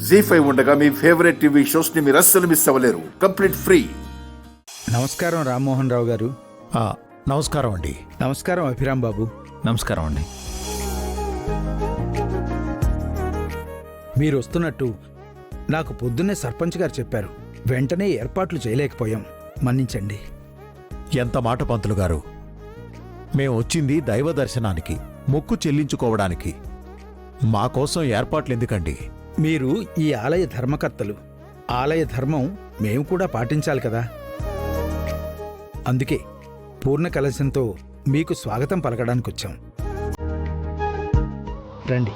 జీ5 ఉండగా మీ favourite TV shows ని మీరు అస్సలు మిస్ అవ్వలేరు. Complete free. నమస్కారం రామ్మోహన్ రావు గారు. నమస్కారం అండి. నమస్కారం అభిరామ్ బాబు. నమస్కారం అండి. మీరు వస్తున్నట్టు నాకు పొద్దున్నే సర్పంచ్ గారు చెప్పారు. వెంటనే ఏర్పాట్లు చేయలేకపోయాం, మన్నించండి. ఎంత మాట పంతులు గారు, మేం వచ్చింది దైవ దర్శనానికి, మొక్కు చెల్లించుకోవడానికి. మా కోసం ఏర్పాట్లు ఎందుకండి? మీరు ఈ ఆలయ ధర్మకర్తలు. ఆలయ ధర్మం మేము కూడా పాటించాలి కదా. అందుకే పూర్ణ కలశంతో మీకు స్వాగతం పలకడానికి వచ్చాం. రండి.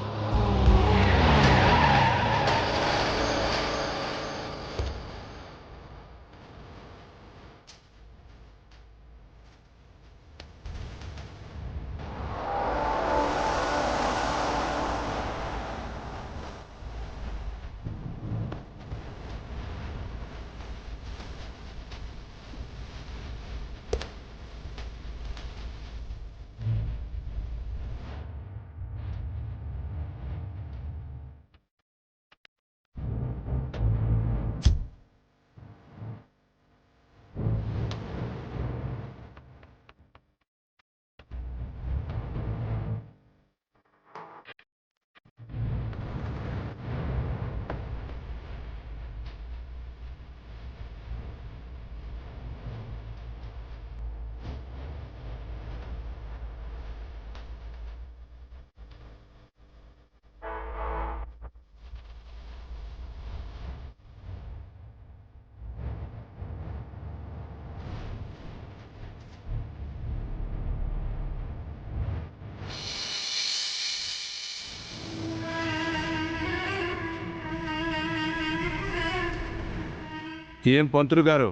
ఏం పంతులు గారు,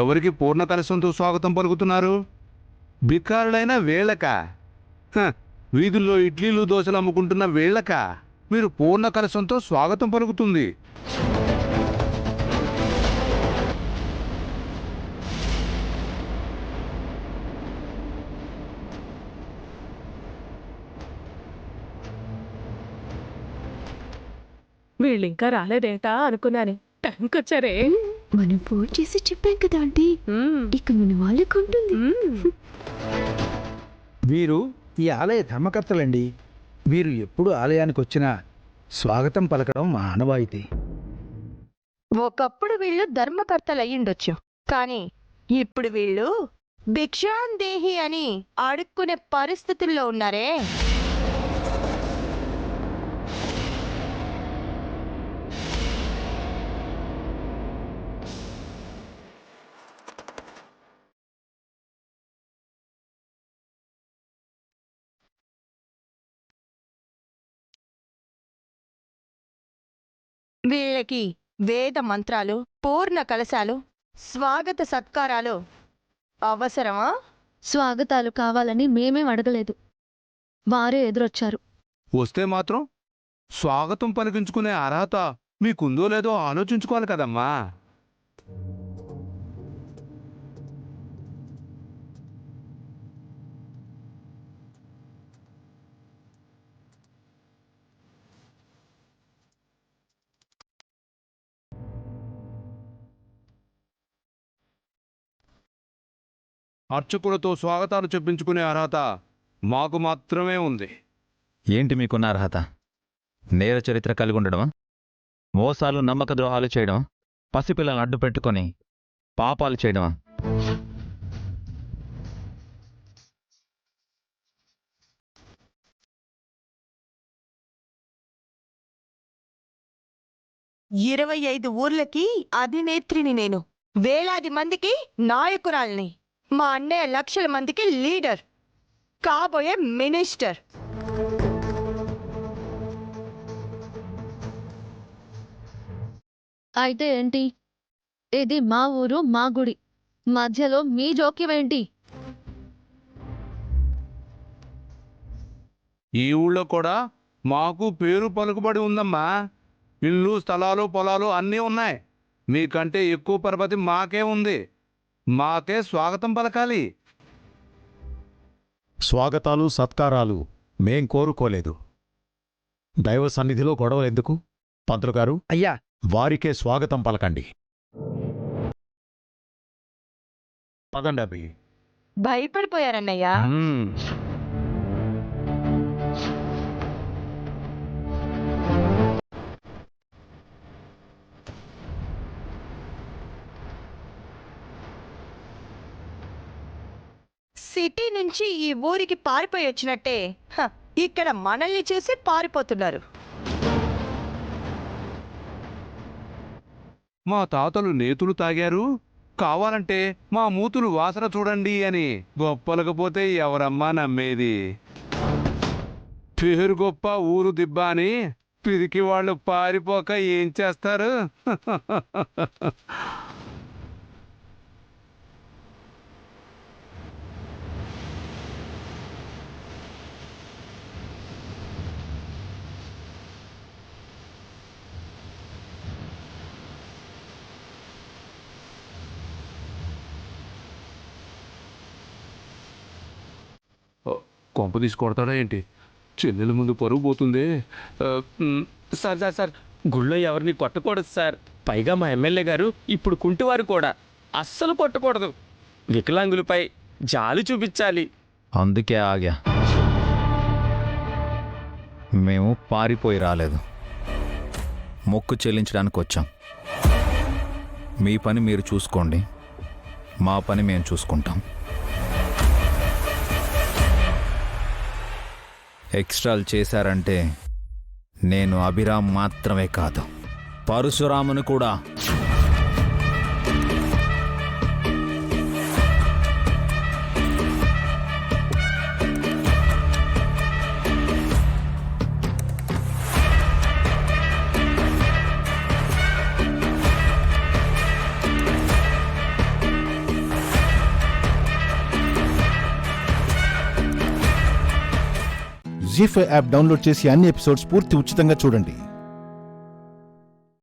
ఎవరికి పూర్ణ కలశంతో స్వాగతం పలుకుతున్నారు? బికారులైన వేళక, వీధుల్లో ఇడ్లీలు దోశలు అమ్ముకుంటున్న వేళక మీరు పూర్ణ కలశంతో స్వాగతం పలుకుతుంది? వీళ్ళింకా రాలేదేటా అనుకున్నాను. టైంకి వచ్చారే. మనం ఫోన్ చేసి చెప్పాం కదా ఆంటీ, ఇక మన వాళ్ళకు ఉంటుంది. వీరు ఈ ఆలయ ధర్మకర్తలండి. వీరు ఎప్పుడు ఆలయానికి వచ్చినా స్వాగతం పలకడం మా ఆనవాయితీ. ఒకప్పుడు వీళ్ళు ధర్మకర్తలు అయ్యుండొచ్చు, కానీ ఇప్పుడు వీళ్ళు భిక్షాందేహి అని అడుక్కునే పరిస్థితుల్లో ఉన్నారే. వీళ్ళకి వేద మంత్రాలు, పూర్ణ కలశాలు, స్వాగత సత్కారాలు అవసరమా? స్వాగతాలు కావాలని మేమేం అడగలేదు, వారే ఎదురొచ్చారు. వస్తే మాత్రం స్వాగతం పలికించుకునే అర్హత మీకుందో లేదో ఆలోచించుకోవాలి కదమ్మా. అర్చకులతో స్వాగతాలు చెప్పించుకునే అర్హత మాకు మాత్రమే ఉంది. ఏంటి మీకున్న అర్హత? నేర చరిత్ర కలిగి ఉండడమా? మోసాలు, నమ్మక ద్రోహాలు చేయడమా? పసిపిల్లలను అడ్డు పెట్టుకొని పాపాలు చేయడమా? ఇరవై 25 ఊర్లకి అధినేత్రిని నేను, వేలాది మందికి నాయకురాల్ని, మా అన్నయ్య లక్షల మందికి లీడర్, కాబోయే మినిస్టర్. అయితే ఏంటి? ఇది మా ఊరు, మా గుడి, మధ్యలో మీ జోక్యం ఏంటి? ఈ ఊళ్ళో కూడా మాకు పేరు పలుకుబడి ఉందమ్మా. ఇల్లు, స్థలాలు, పొలాలు అన్నీ ఉన్నాయి. మీకంటే ఎక్కువ పరపతి మాకే ఉంది. మాకే స్వాగతం పలకాలి. స్వాగతాలు, సత్కారాలు మేం కోరుకోలేదు. దైవ సన్నిధిలో గొడవలెందుకు? పంతులు గారు అయ్యా వారికే స్వాగతం పలకండి. పదండి అభి. భయపడిపోయారన్నయ్య. సిటీ నుంచి ఈ ఊరికి పారిపోయి వచ్చినట్టే ఇక్కడ మనల్ని చూసి పారిపోతున్నారు. మా తాతలు నేతులు తాగారు, కావాలంటే మా మూతులు వాసన చూడండి అని గొప్పలకపోతే ఎవరమ్మా నమ్మేది? పేరు గొప్ప ఊరు దిబ్బ అని పిరికి వాళ్ళు పారిపోక ఏం చేస్తారు? కొంప తీసి కొడతాడా ఏంటి? చెల్లెల ముందు పరుగు పోతుంది. సార్ గుళ్ళో ఎవరిని కొట్టకూడదు సార్. పైగా మా ఎమ్మెల్యే గారు ఇప్పుడు కుంటివారు కూడా అస్సలు కొట్టకూడదు. వికలాంగులపై జాలి చూపించాలి. అందుకే ఆగా. మేము పారిపోయి రాలేదు, మొక్కు చెల్లించడానికి వచ్చాం. మీ పని మీరు చూసుకోండి, మా పని మేము చూసుకుంటాం. ఎక్స్ట్రాలు చేశారంటే నేను అభిరామ్ మాత్రమే కాదు, పరశురామును కూడా. జీ5 యాప్ డౌన్లోడ్ చేసి అన్ని ఎపిసోడ్స్ పూర్తి ఉచితంగా చూడండి.